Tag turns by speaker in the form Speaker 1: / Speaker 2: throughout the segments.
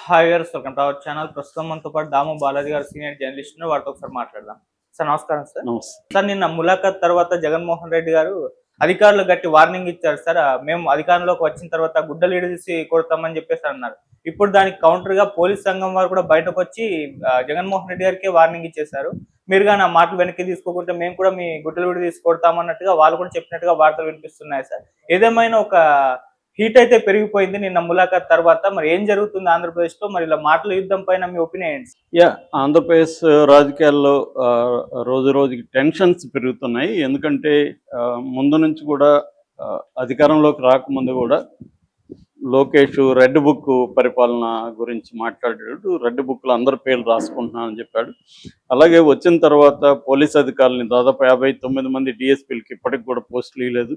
Speaker 1: Hi viewers, welcome to our channel. ప్రస్తుతం మనతో పాటు దాము బాలాజీ గారు సీనియర్ జర్నలిస్ట్ ఉన్నారు. వారితో ఒకసారి మాట్లాడదాం. సార్ నమస్కారం సార్.
Speaker 2: నమస్తే.
Speaker 1: సార్ నిన్న ములాఖాత్ తర్వాత జగన్మోహన్ రెడ్డి గారు అధికారులు గట్టి వార్నింగ్ ఇచ్చారు సార్. మేము అధికారంలోకి వచ్చిన తర్వాత గుడ్డలు ఇడిసి కొడతామని చెప్పేసి అన్నారు. ఇప్పుడు దానికి కౌంటర్ గా పోలీస్ సంఘం వారు కూడా బయటకు వచ్చి జగన్మోహన్ రెడ్డి గారికి వార్నింగ్ ఇచ్చేశారు. మీరు కానీ ఆ మాటలు వెనక్కి తీసుకోకుంటే మేము కూడా మీ గుడ్డలు విడి కొడతామన్నట్టుగా వాళ్ళు కూడా చెప్పినట్టుగా వార్తలు వినిపిస్తున్నాయి సార్. ఏదేమైనా ఒక హీట్ అయితే పెరిగిపోయింది నిన్న ములాఖాత్ తర్వాత. మరి ఏం జరుగుతుంది ఆంధ్రప్రదేశ్ లో? మరి ఇలా మాటల యుద్ధం పైన మీ ఒపీనియన్ ఏంటి?
Speaker 2: ఆంధ్రప్రదేశ్ రాజకీయాల్లో రోజు రోజుకి టెన్షన్స్ పెరుగుతున్నాయి. ఎందుకంటే ముందు నుంచి కూడా అధికారంలోకి రాకముందు కూడా లోకేష్ రెడ్ బుక్ పరిపాలన గురించి మాట్లాడాడు. రెడ్ బుక్లో అందరి పేర్లు రాసుకుంటున్నానని చెప్పాడు. అలాగే వచ్చిన తర్వాత పోలీస్ అధికారులని దాదాపు 59 మంది డిఎస్పీలకి ఇప్పటికి కూడా పోస్టులు ఇవ్వలేదు.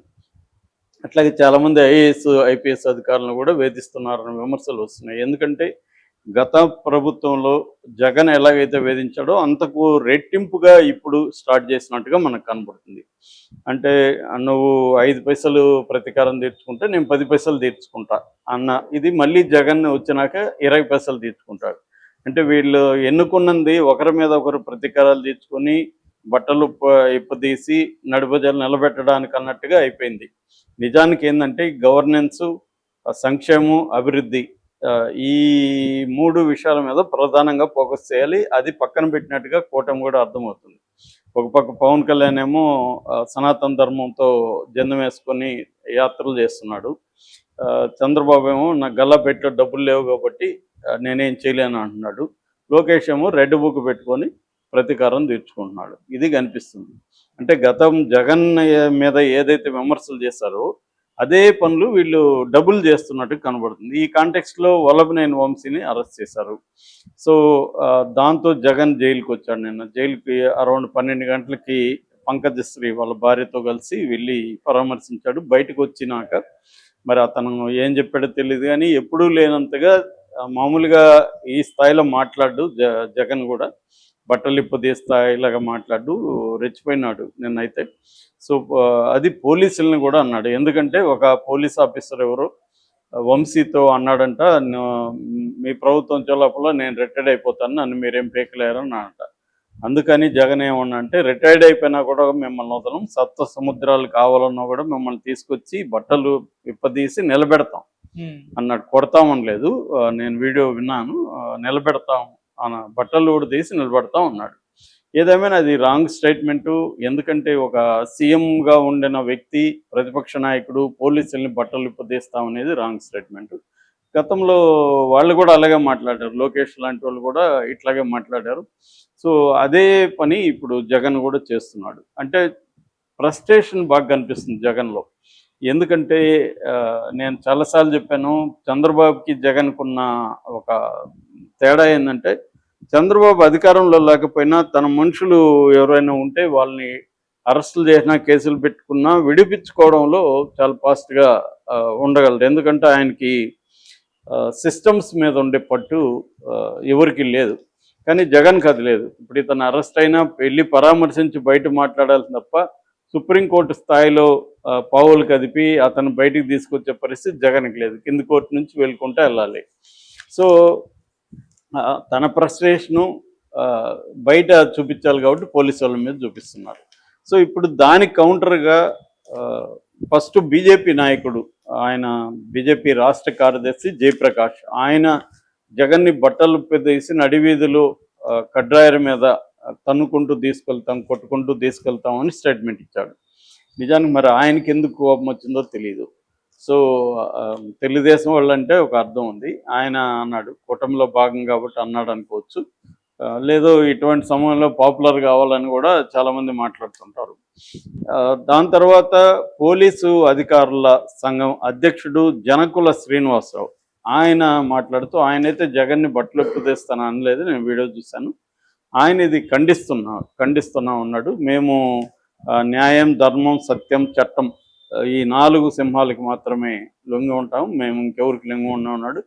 Speaker 2: అట్లాగే చాలామంది ఐఏఎస్ ఐపీఎస్ అధికారులను కూడా వేధిస్తున్నారన్న విమర్శలు వస్తున్నాయి. ఎందుకంటే గత ప్రభుత్వంలో జగన్ ఎలాగైతే వేధించాడో అంతకు రెట్టింపుగా ఇప్పుడు స్టార్ట్ చేసినట్టుగా మనకు కనబడుతుంది. అంటే నువ్వు 5 పైసలు ప్రతీకారం తీర్చుకుంటే నేను 10 పైసలు తీర్చుకుంటా అన్న ఇది మళ్ళీ జగన్ వచ్చినాక 20 పైసలు తీర్చుకుంటాడు. అంటే వీళ్ళు ఎన్నుకున్నది ఒకరి మీద ఒకరు ప్రతీకారాలు తీర్చుకొని బట్టలు ఇప్పదీసి నడిబజలు నిలబెట్టడానికి అన్నట్టుగా అయిపోయింది. నిజానికి ఏంటంటే గవర్నెన్స్, సంక్షేమం, అభివృద్ధి ఈ 3 విషయాల మీద ప్రధానంగా ఫోకస్ చేయాలి. అది పక్కన పెట్టినట్టుగా కూటమి కూడా అర్థమవుతుంది. ఒక పక్క పవన్ కళ్యాణ్ ఏమో సనాతన ధర్మంతో జన్మ వేసుకొని యాత్రలు చేస్తున్నాడు. చంద్రబాబు ఏమో నా గల్లా పెట్టే డబ్బులు లేవు కాబట్టి నేనేం చేయలేను అంటున్నాడు. లోకేష్ ఏమో రెడ్ బుక్ పెట్టుకొని ప్రతీకారం తీర్చుకుంటున్నాడు. ఇది కనిపిస్తుంది. అంటే గతం జగన్ మీద ఏదైతే విమర్శలు చేశారో అదే పనులు వీళ్ళు డబుల్ చేస్తున్నట్టు కనబడుతుంది. ఈ కాంటెక్స్ట్లో వల్లభనేని వంశీని అరెస్ట్ చేశారు. సో దాంతో జగన్ జైలుకి వచ్చాడు. నిన్న జైలుకి అరౌండ్ 12 గంటలకి పంకజశ్రీ వాళ్ళ భార్యతో కలిసి వెళ్ళి పరామర్శించాడు. బయటకు వచ్చినాక మరి అతను ఏం చెప్పాడో తెలియదు, కానీ ఎప్పుడూ లేనంతగా మామూలుగా ఈ స్థాయిలో మాట్లాడు జగన్ కూడా బట్టలిప్పది స్థాయిలాగా మాట్లాడు రెచ్చిపోయినాడు నిన్నైతే. సో అది పోలీసులను కూడా అన్నాడు. ఎందుకంటే ఒక పోలీస్ ఆఫీసర్ ఎవరో వంశీతో అన్నాడంట, మీ ప్రభుత్వం లోపల నేను రిటైర్డ్ అయిపోతాను, నన్ను మీరేం పీకలేరని అంట. అందుకని జగన్ ఏమన్నా అంటే రిటైర్డ్ అయిపోయినా కూడా మిమ్మల్ని వదలం, సప్త సముద్రాలు కావాలన్నా కూడా మిమ్మల్ని తీసుకొచ్చి బట్టలు విప్పదీసి నిలబెడతాం అన్నాడు. కొడతామని లేదు, నేను వీడియో విన్నాను, నిలబెడతాం అన్న, బట్టలు కూడా తీసి నిలబడతా ఉన్నాడు. ఏదేమైనా అది రాంగ్ స్టేట్మెంటు. ఎందుకంటే ఒక సీఎంగా ఉండిన వ్యక్తి, ప్రతిపక్ష నాయకుడు పోలీసుల్ని బట్టలు ఇప్పదీస్తాం అనేది రాంగ్ స్టేట్మెంటు. గతంలో వాళ్ళు కూడా అలాగే మాట్లాడారు. లోకేష్ లాంటి వాళ్ళు కూడా ఇట్లాగే మాట్లాడారు. సో అదే పని ఇప్పుడు జగన్ కూడా చేస్తున్నాడు. అంటే ఫ్రస్ట్రేషన్ బాగా కనిపిస్తుంది జగన్లో. ఎందుకంటే నేను చాలాసార్లు చెప్పాను, చంద్రబాబుకి జగన్కున్న ఒక తేడా ఏంటంటే చంద్రబాబు అధికారంలో లేకపోయినా తన మనుషులు ఎవరైనా ఉంటే వాళ్ళని అరెస్టులు చేసినా, కేసులు పెట్టుకున్నా విడిపించుకోవడంలో చాలా ఫాస్ట్గా ఉండగలరు. ఎందుకంటే ఆయనకి సిస్టమ్స్ మీద ఉండే పట్టు ఎవరికి లేదు. కానీ జగన్కి అది లేదు. ఇప్పుడు ఇతను అరెస్ట్ అయినా వెళ్ళి పరామర్శించి బయట మాట్లాడాల్సి తప్ప సుప్రీంకోర్టు స్థాయిలో పావులు కదిపి అతను బయటికి తీసుకొచ్చే పరిస్థితి జగన్కి లేదు. కింద కోర్టు నుంచి వెళ్ళుకుంటే వెళ్ళాలి. సో తన ఫ్రస్ట్రేషను బయట చూపించాలి కాబట్టి పోలీసు వాళ్ళ మీద చూపిస్తున్నారు. సో ఇప్పుడు దానికి కౌంటర్గా ఫస్ట్ బీజేపీ నాయకుడు, ఆయన బీజేపీ రాష్ట్ర కార్యదర్శి జయప్రకాష్, ఆయన జగన్ని బట్టలు పెద్దసి నడివీధిలో కడ్రాయర్ మీద తన్నుకుంటూ తీసుకెళ్తాం, కొట్టుకుంటూ తీసుకెళ్తామని స్టేట్మెంట్ ఇచ్చాడు. నిజానికి మరి ఆయనకి ఎందుకు కోపం వచ్చిందో తెలియదు. సో తెలుగుదేశం వాళ్ళు అంటే ఒక అర్థం ఉంది. ఆయన అన్నాడు, కూటమిలో భాగం కాబట్టి అన్నాడు అనుకోవచ్చు. లేదో ఇటువంటి సమయంలో పాపులర్ కావాలని కూడా చాలామంది మాట్లాడుతుంటారు. దాని తర్వాత పోలీసు అధికారుల సంఘం అధ్యక్షుడు జనకుల శ్రీనివాసరావు ఆయన మాట్లాడుతూ, ఆయనైతే జగన్ని బట్టలు ఎప్పుదేస్తాను అనలేదు, నేను వీడియో చూశాను. ఆయన ఇది ఖండిస్తున్నా ఉన్నాడు. మేము న్యాయం, ధర్మం, సత్యం, చట్టం ఈ 4 సింహాలకి మాత్రమే లొంగి ఉంటాం, మేము ఇంకెవరికి లొంగి ఉన్నాం అన్నాడు.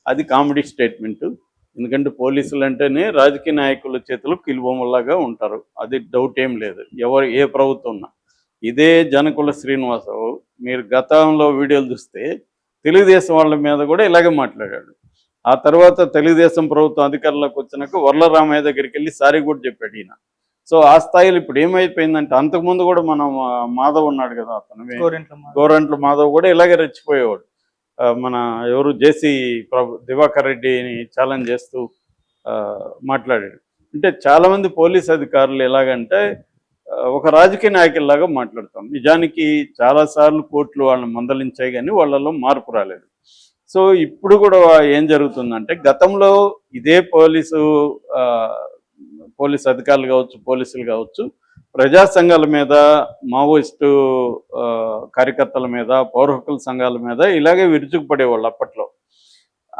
Speaker 2: అది కామెడీ స్టేట్మెంటు. ఎందుకంటే పోలీసులు అంటేనే రాజకీయ నాయకుల చేతులు కిలుబొమ్మలాగా ఉంటారు, అది డౌట్ ఏం లేదు, ఏ ప్రభుత్వం ఉన్నా. ఇదే జనకుల శ్రీనివాసరావు మీరు గతంలో వీడియోలు చూస్తే తెలుగుదేశం వాళ్ళ మీద కూడా ఇలాగే మాట్లాడాడు. ఆ తర్వాత తెలుగుదేశం ప్రభుత్వం అధికారంలోకి వచ్చినాక వర్లరామయ్య దగ్గరికి వెళ్ళి సారీ కూడా చెప్పాడు ఈయన. సో ఆ స్థాయిలో ఇప్పుడు ఏమైపోయిందంటే, అంతకుముందు కూడా మనం మాధవ్ ఉన్నాడు కదా, అతను గోరంట్ల మాధవ్ కూడా ఇలాగే రెచ్చిపోయేవాడు. మన ఎవరు జేసీ దివాకర్ రెడ్డిని ఛాలెంజ్ చేస్తూ మాట్లాడాడు. అంటే చాలామంది పోలీస్ అధికారులు ఎలాగంటే ఒక రాజకీయ నాయకుల్లాగా మాట్లాడతాం. నిజానికి చాలాసార్లు కోర్టులు వాళ్ళని మందలించాయి కానీ వాళ్ళలో మార్పు రాలేదు. సో ఇప్పుడు కూడా ఏం జరుగుతుందంటే, గతంలో ఇదే పోలీస్ అధికారులు కావచ్చు, పోలీసులు కావచ్చు, ప్రజా సంఘాల మీద, మావోయిస్టు కార్యకర్తల మీద, పౌర హక్కుల సంఘాల మీద ఇలాగే విరుచుకుపడేవాళ్ళు అప్పట్లో.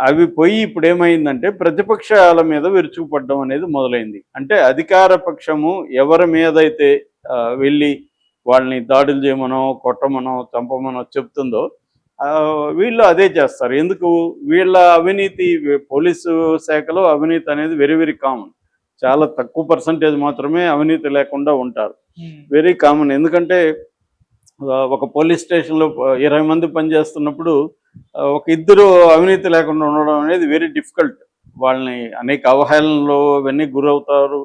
Speaker 2: అవి పోయి ఇప్పుడు ఏమైందంటే ప్రతిపక్షాల మీద విరుచుకుపడడం అనేది మొదలైంది. అంటే అధికార పక్షము ఎవరి మీదైతే వెళ్ళి వాళ్ళని దాడులు చేయమనో, కొట్టమనో, చంపమనో చెప్తుందో వీళ్ళు అదే చేస్తారు. ఎందుకు? వీళ్ళ అవినీతి, పోలీసు శాఖలో అవినీతి అనేది వెరీ వెరీ కామన్. చాలా తక్కువ పర్సంటేజ్ మాత్రమే అవినీతి లేకుండా ఉంటారు. Very common. ఎందుకంటే ఒక పోలీస్ స్టేషన్లో 20 మంది పనిచేస్తున్నప్పుడు ఒక ఇద్దరు అవినీతి లేకుండా ఉండడం అనేది వెరీ డిఫికల్ట్. వాళ్ళని అనేక అవహేళనలు ఇవన్నీ గురవుతారు,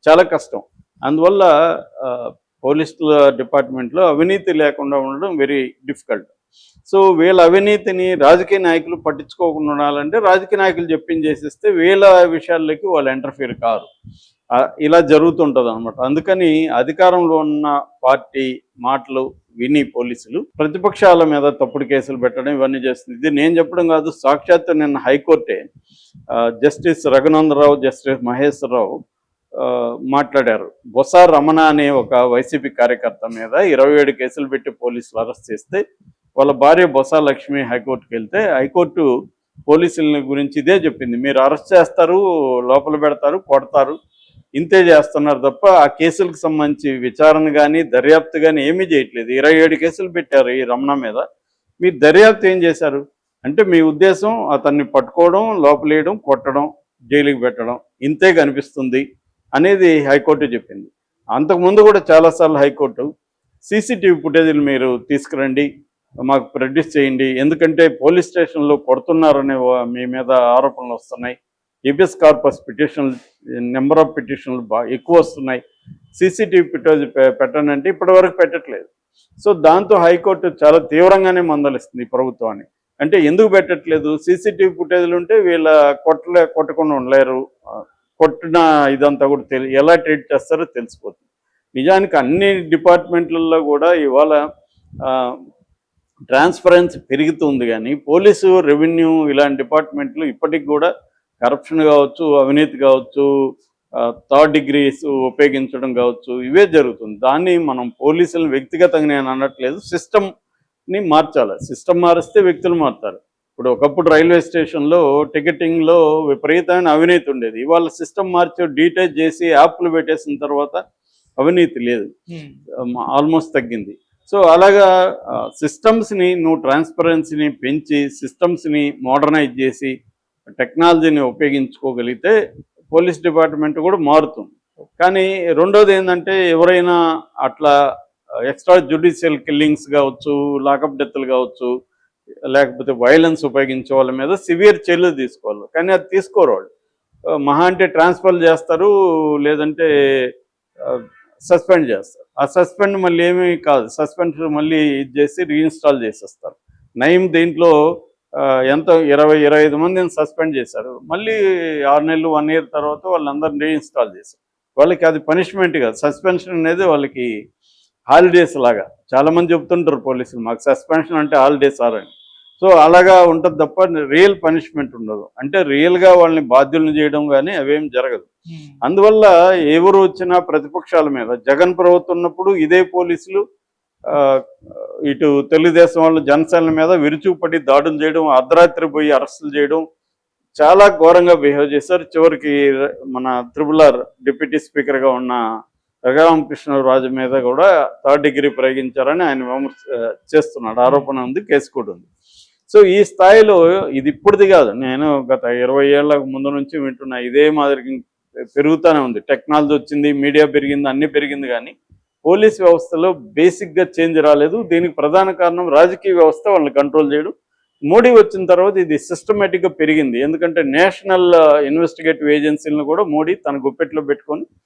Speaker 2: చాలా కష్టం. అందువల్ల పోలీసుల డిపార్ట్మెంట్లో అవినీతి లేకుండా ఉండడం వెరీ డిఫికల్ట్. సో వీళ్ళ అవినీతిని రాజకీయ నాయకులు పట్టించుకోకుండా ఉండాలంటే రాజకీయ నాయకులు చెప్పింది చేసేస్తే వీళ్ళ విషయాల్లోకి వాళ్ళు ఎంటర్ఫియర్ కారు. ఇలా జరుగుతుంటుంది అనమాట. అందుకని అధికారంలో ఉన్న పార్టీ మాటలు విని పోలీసులు ప్రతిపక్షాల మీద తప్పుడు కేసులు పెట్టడం ఇవన్నీ చేస్తుంది. ఇది నేను చెప్పడం కాదు, సాక్షాత్తు నిన్న హైకోర్టే జస్టిస్ రఘునందరావు, జస్టిస్ మహేశ్వరరావు మాట్లాడారు. బొస రమణ అనే ఒక వైసీపీ కార్యకర్త మీద 27 కేసులు పెట్టి పోలీసులు అరెస్ట్ చేస్తే వాళ్ళ భార్య బొస లక్ష్మి హైకోర్టుకి వెళ్తే హైకోర్టు పోలీసుల గురించి ఇదే చెప్పింది. మీరు అరెస్ట్ చేస్తారు, లోపల పెడతారు, కొడతారు, ఇంతే చేస్తున్నారు తప్ప ఆ కేసులకు సంబంధించి విచారణ కానీ దర్యాప్తు కానీ ఏమీ చేయట్లేదు. 27 కేసులు పెట్టారు ఈ రమణ మీద. మీరు దర్యాప్తు ఏం చేశారు అంటే మీ ఉద్దేశం అతన్ని పట్టుకోవడం, లోపలేయడం, కొట్టడం, జైలుకి పెట్టడం, ఇంతే కనిపిస్తుంది అనేది హైకోర్టు చెప్పింది. అంతకుముందు కూడా చాలాసార్లు హైకోర్టు సీసీటీవీ ఫుటేజీలు మీరు తీసుకురండి, మాకు ప్రొడ్యూస్ చేయండి, ఎందుకంటే పోలీస్ స్టేషన్లో కొడుతున్నారనే మీ మీద ఆరోపణలు వస్తున్నాయి, హేబియస్ కార్పస్ పిటిషన్లు, నెంబర్ ఆఫ్ పిటిషన్లు ఎక్కువ వస్తున్నాయి, సీసీటీవీ ఫుటేజ్ పెట్టండి అంటే ఇప్పటివరకు పెట్టట్లేదు. సో దాంతో హైకోర్టు చాలా తీవ్రంగానే మందలిస్తుంది ప్రభుత్వాన్ని. అంటే ఎందుకు పెట్టట్లేదు? సీసీటీవీ ఫుటేజ్లు ఉంటే వీళ్ళ కొట్టకుండా ఉండలేరు, కొట్టిన ఇదంతా కూడా ఎలా ట్రీట్ చేస్తారో తెలిసిపోతుంది. నిజానికి అన్ని డిపార్ట్మెంట్లలో కూడా ఇవాళ ట్రాన్స్పరెన్సీ పెరుగుతుంది, కానీ పోలీసు, రెవెన్యూ ఇలాంటి డిపార్ట్మెంట్లు ఇప్పటికి కూడా కరప్షన్ కావచ్చు, అవినీతి కావచ్చు, థర్డ్ డిగ్రీస్ ఉపయోగించడం కావచ్చు, ఇవే జరుగుతుంది. దాన్ని మనం పోలీసులను వ్యక్తిగతంగా నేను అనట్లేదు, సిస్టమ్ని మార్చాలి. సిస్టమ్ మారిస్తే వ్యక్తులు మారుతారు. ఇప్పుడు ఒకప్పుడు రైల్వే స్టేషన్లో టికెటింగ్లో విపరీతమైన అవినీతి ఉండేది. ఇవాళ సిస్టమ్ మార్చి డీటెయిల్ చేసి యాప్లు పెట్టేసిన తర్వాత అవినీతి లేదు, ఆల్మోస్ట్ తగ్గింది. సో అలాగా సిస్టమ్స్ని నువ్వు ట్రాన్స్పరెన్సీని పెంచి సిస్టమ్స్ని మోడర్నైజ్ చేసి టెక్నాలజీని ఉపయోగించుకోగలిగితే పోలీస్ డిపార్ట్మెంట్ కూడా మారుతుంది. కానీ రెండోది ఏంటంటే, ఎవరైనా అట్లా ఎక్స్ట్రా జ్యుడిషియల్ కిల్లింగ్స్ కావచ్చు, లాకప్ డెత్లు కావచ్చు, లేకపోతే వైలెన్స్ ఉపయోగించే వాళ్ళ మీద సివియర్ చర్యలు తీసుకోవాలి. కానీ అది తీసుకోరు వాళ్ళు. మహా అంటే ట్రాన్స్ఫర్ చేస్తారు, లేదంటే సస్పెండ్ చేస్తారు. ఆ సస్పెండ్ మళ్ళీ ఏమీ కాదు, సస్పెన్షన్ మళ్ళీ ఇది చేసి రీఇన్స్టాల్ చేసేస్తారు. నయం దీంట్లో ఎంత 20-25 మందిని సస్పెండ్ చేశారు, మళ్ళీ 6 నెలలు 1 ఇయర్ తర్వాత వాళ్ళందరినీ రీఇన్స్టాల్ చేశారు. వాళ్ళకి అది పనిష్మెంట్ కాదు, సస్పెన్షన్ అనేది వాళ్ళకి హాలిడేస్ లాగా. చాలామంది చెప్తుంటారు పోలీసులు, మాకు సస్పెన్షన్ అంటే హాలిడేస్ అని. సో అలాగా ఉంటుంది తప్ప రియల్ పనిష్మెంట్ ఉండదు. అంటే రియల్గా వాళ్ళని బాధ్యులను చేయడం కానీ అవేం జరగదు. అందువల్ల ఎవరు వచ్చినా ప్రతిపక్షాల మీద, జగన్ ప్రభుత్వం ఉన్నప్పుడు ఇదే పోలీసులు ఇటు తెలుగుదేశం వాళ్ళు జనసేన మీద విరుచుకుపడి దాడులు చేయడం, అర్ధరాత్రి పోయి అరెస్టులు చేయడం, చాలా ఘోరంగా బిహేవ్ చేశారు. చివరికి మన త్రిపుల్ డిప్యూటీ స్పీకర్గా ఉన్న రఘురామకృష్ణరాజు మీద కూడా థర్డ్ డిగ్రీ ప్రయోగించారని ఆయన విమర్శ చేస్తున్నాడు, ఆరోపణ ఉంది, కేసు కూడా ఉంది. సో ఈ స్థాయిలో ఇది ఇప్పుడుది కాదు, నేను గత 20 ఏళ్ల ముందు నుంచి వింటున్నా. ఇదే మాదిరి పెరుగుతూనే ఉంది. టెక్నాలజీ వచ్చింది, మీడియా పెరిగింది, అన్నీ పెరిగింది, కానీ పోలీస్ వ్యవస్థలో బేసిక్గా చేంజ్ రాలేదు. దీనికి ప్రధాన కారణం రాజకీయ వ్యవస్థ వాళ్ళని కంట్రోల్ చేయడం, మోడీ వచ్చిన తర్వాత ఇది సిస్టమేటిక్గా పెరిగింది. ఎందుకంటే నేషనల్ ఇన్వెస్టిగేటివ్ ఏజెన్సీలను కూడా మోడీ తన గుప్పెట్లో పెట్టుకొని